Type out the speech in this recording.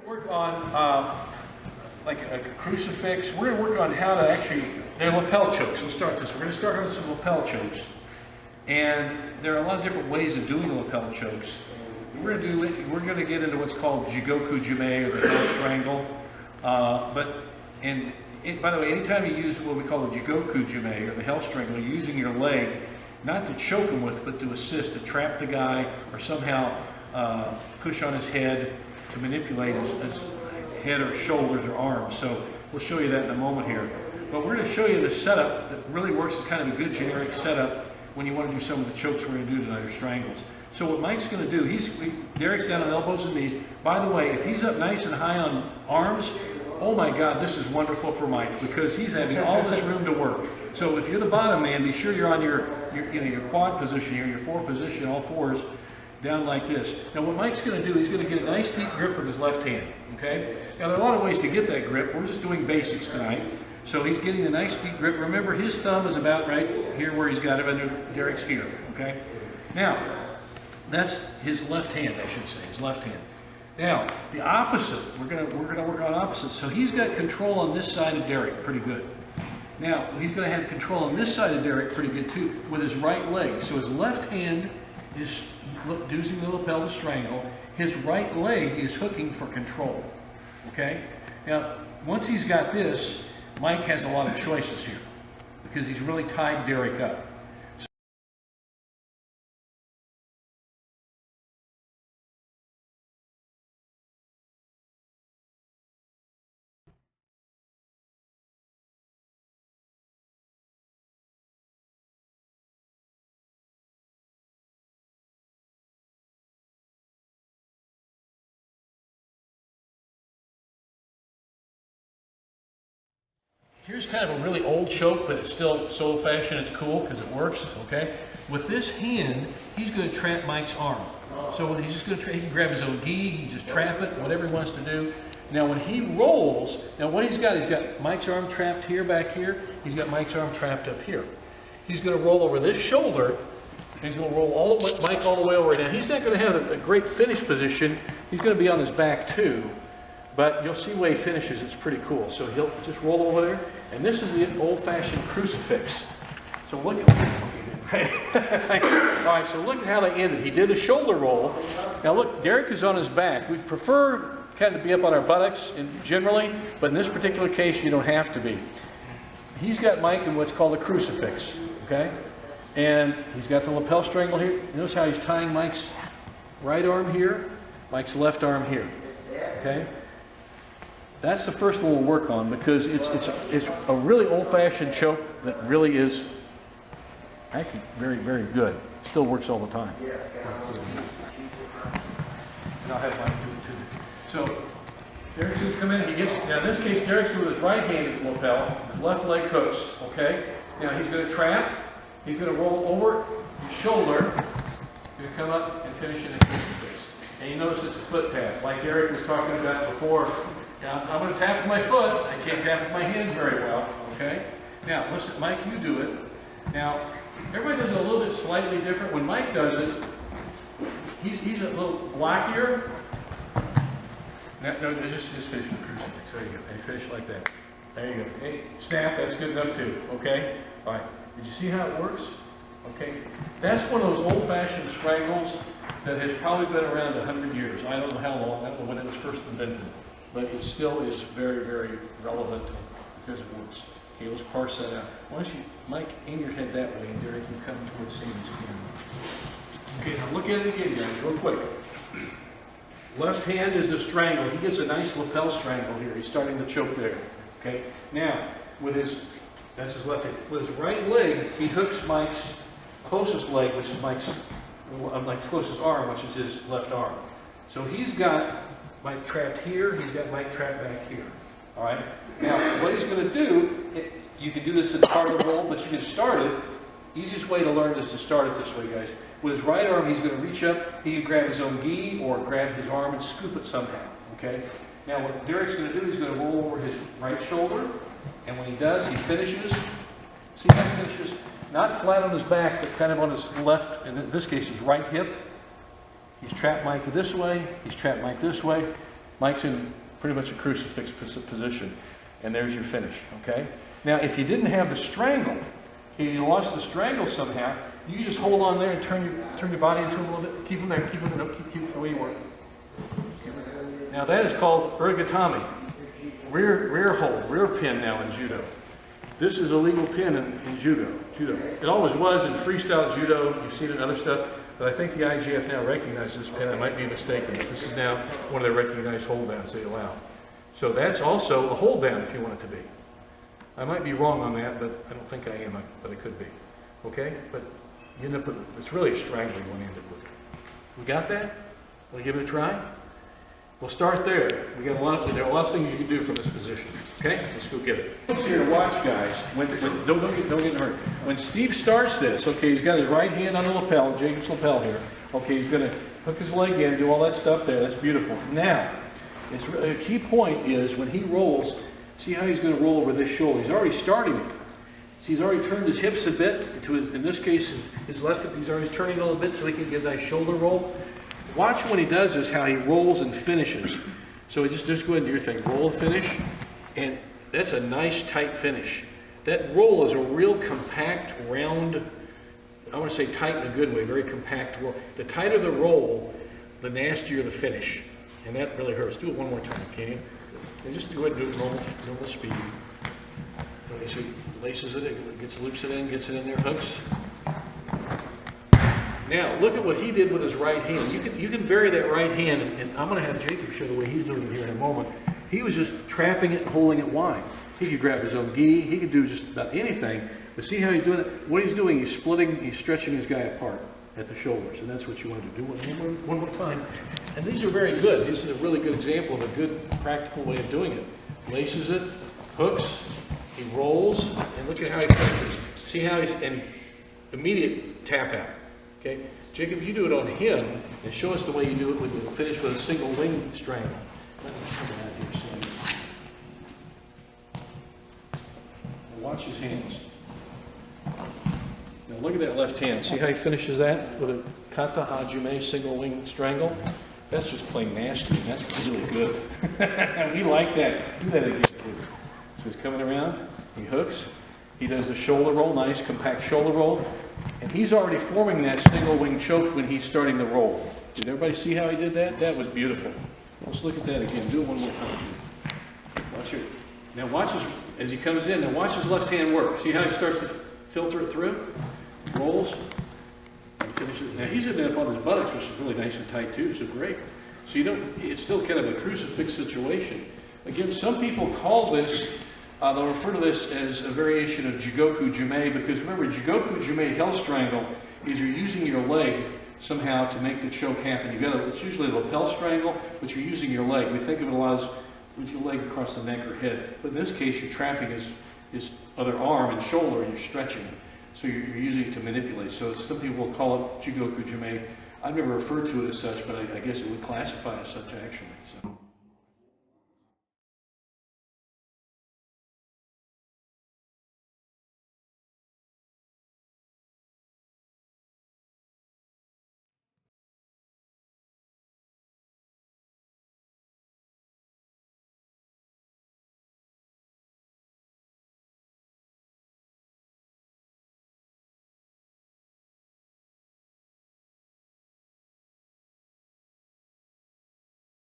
Work on like a crucifix. We're going to work on how to actually, they're lapel chokes. Let's start this. We're going to start with some lapel chokes. And there are a lot of different ways of doing lapel chokes. We're going to get into what's called jigoku jume, or the hell strangle. By the way, anytime you use what we call the jigoku jume, or the hell strangle, you're using your leg not to choke him with, but to assist, to trap the guy, or somehow push on his head, to manipulate his head or shoulders or arms. So we'll show you that in a moment here. But we're going to show you the setup that really works, kind of a good generic setup when you want to do some of the chokes we're going to do tonight, or strangles. So what Mike's going to do, Derek's down on elbows and knees. By the way, if he's up nice and high on arms, oh my God, this is wonderful for Mike, because he's having all this room to work. So if you're the bottom man, be sure you're on your quad position here, your four position, all fours, down like this. Now what Mike's going to do, he's going to get a nice deep grip with his left hand, okay? Now there are a lot of ways to get that grip. We're just doing basics tonight. So he's getting a nice deep grip. Remember, his thumb is about right here where he's got it under Derek's ear, okay? Now, that's his left hand, I should say, his left hand. Now, the opposite, we're gonna work on opposites. So he's got control on this side of Derek pretty good. Now, he's going to have control on this side of Derek pretty good too, with his right leg. So his left hand is using the lapel to strangle. His right leg is hooking for control, okay? Now, once he's got this, Mike has a lot of choices here, because he's really tied Derek up. Here's kind of a really old choke, but it's still so old-fashioned, it's cool because it works, okay? With this hand, he's going to trap Mike's arm. So he's just going to, he can grab his own gi, he can just trap it, whatever he wants to do. Now when he rolls, now what he's got Mike's arm trapped here, back here. He's got Mike's arm trapped up here. He's going to roll over this shoulder, and he's going to roll Mike all the way over. Now he's not going to have a great finish position. He's going to be on his back too. But you'll see where he finishes, it's pretty cool. So he'll just roll over there, and this is the old-fashioned crucifix. So look at all right, so look at how they ended. He did a shoulder roll. Now look, Derek is on his back. We prefer kind of to be up on our buttocks generally, but in this particular case, you don't have to be. He's got Mike in what's called a crucifix, okay? And he's got the lapel strangle here. Notice how he's tying Mike's right arm here, Mike's left arm here, okay? That's the first one we'll work on, because it's a really old-fashioned choke that really is actually very, very good. It still works all the time. And I'll have Mike do it too. So Derek's going to come in. Now in this case, Derek's with his right hand is lapel, his left leg hooks. Okay. Now he's going to trap. He's going to roll over his shoulder. He's going to come up and finish in a crucifix. And you notice it's a foot tap, like Eric was talking about before. Now, I'm going to tap with my foot. I can't tap with my hands very well, okay? Now, listen, Mike, you do it. Now, everybody does it a little bit slightly different. When Mike does it, he's a little blockier. No, just finish the crucifix. There you go. And finish like that. There you go. Hey, snap, that's good enough too, okay? All right. Did you see how it works? Okay. That's one of those old-fashioned strangles that has probably been around 100 years. I don't know how long. I don't know when it was first invented. But it still is very, very relevant because it works. Okay, let's parse that out. Why don't you, Mike, aim your head that way, and Derek, you come towards Sam's camera. Okay, now look at it again, guys, real quick. Left hand is the strangle. He gets a nice lapel strangle here. He's starting to choke there. Okay, now that's his left hand. With his right leg, he hooks Mike's closest leg, which is Mike's closest arm, which is his left arm. So he's got Mike trapped here, he's got Mike trapped back here. All right? Now, what he's going to do, you can do this in part of the roll, but you can start it. Easiest way to learn is to start it this way, guys. With his right arm, he's going to reach up, he can grab his own gi or grab his arm and scoop it somehow. Okay? Now, what Derek's going to do, he's going to roll over his right shoulder, and when he does, he finishes. See how he finishes? Not flat on his back, but kind of on his left, and in this case, his right hip. He's trapped Mike this way, he's trapped Mike this way. Mike's in pretty much a crucifix position, and there's your finish, okay? Now, if you didn't have the strangle, you lost the strangle somehow, you just hold on there and turn your body into him a little bit. Keep him there, keep it the way you were. Now that is called ergotomy. Rear hold, rear pin now in judo. This is a legal pin in judo. It always was in freestyle judo. You've seen it in other stuff, but I think the IGF now recognizes this pin. I might be mistaken, but this is now one of the recognized hold downs they allow. So that's also a hold down if you want it to be. I might be wrong on that, but I don't think I am, but it could be. Okay? But you end up with, it's really a strangling one you end up with. We got that? Want to give it a try? We'll start there. There are a lot of things you can do from this position. Okay? Let's go get it. It's here to watch, guys. Don't get hurt. When Steve starts this, okay, he's got his right hand on the lapel, Jacob's lapel here. Okay, he's going to hook his leg in, do all that stuff there. That's beautiful. Now, a key point is when he rolls, see how he's going to roll over this shoulder. He's already starting it. See, he's already turned his hips a bit. To his, in this case, his left hip, he's already turning a little bit so he can get a nice shoulder roll. Watch when he does this, how he rolls and finishes. So just go ahead and do your thing. Roll, finish, and that's a nice, tight finish. That roll is a real compact, round, I want to say tight in a good way, very compact roll. The tighter the roll, the nastier the finish. And that really hurts. Do it one more time, can you? And just go ahead and do it normal speed. Okay, so he laces it in, loops it in, gets it in there, hooks. Now, look at what he did with his right hand. You can vary that right hand, and I'm going to have Jacob show the way he's doing it here in a moment. He was just trapping it and holding it wide. He could grab his own gi. He could do just about anything. But see how he's doing it? What he's doing, he's stretching his guy apart at the shoulders, and that's what you want to do. One more time. And these are very good. This is a really good example of a good practical way of doing it. Laces it, hooks, he rolls, and look at how he finishes. See how he's, and immediate tap out. Okay, Jacob, you do it on him, and show us the way you do it with the finish with a single wing strangle. Watch his hands. Now look at that left hand. See how he finishes that with a kata hajime single wing strangle? That's just plain nasty, and that's really good. We like that. Do that again, too. So he's coming around, he hooks, he does the shoulder roll, nice compact shoulder roll, and he's already forming that single wing choke when he's starting the roll. Did everybody see how he did that? That was beautiful. Let's look at that again. Do it one more time. Watch it. Now watch as he comes in, now watch his left hand work. See how he starts to filter it through? Rolls, and finishes. Now he's in up on his buttocks, which is really nice and tight too, so great. So you don't, it's still kind of a crucifix situation. Again, some people call this, they'll refer to this as a variation of Jigoku Jume, because remember, Jigoku Jume hell strangle is you're using your leg somehow to make the choke happen. It's usually a lapel strangle, but you're using your leg. We think of it a lot as with your leg across the neck or head. But in this case, you're trapping his other arm and shoulder, and you're stretching it. So you're using it to manipulate. So some people will call it Jigoku Jume. I've never referred to it as such, but I guess it would classify as such actually. So.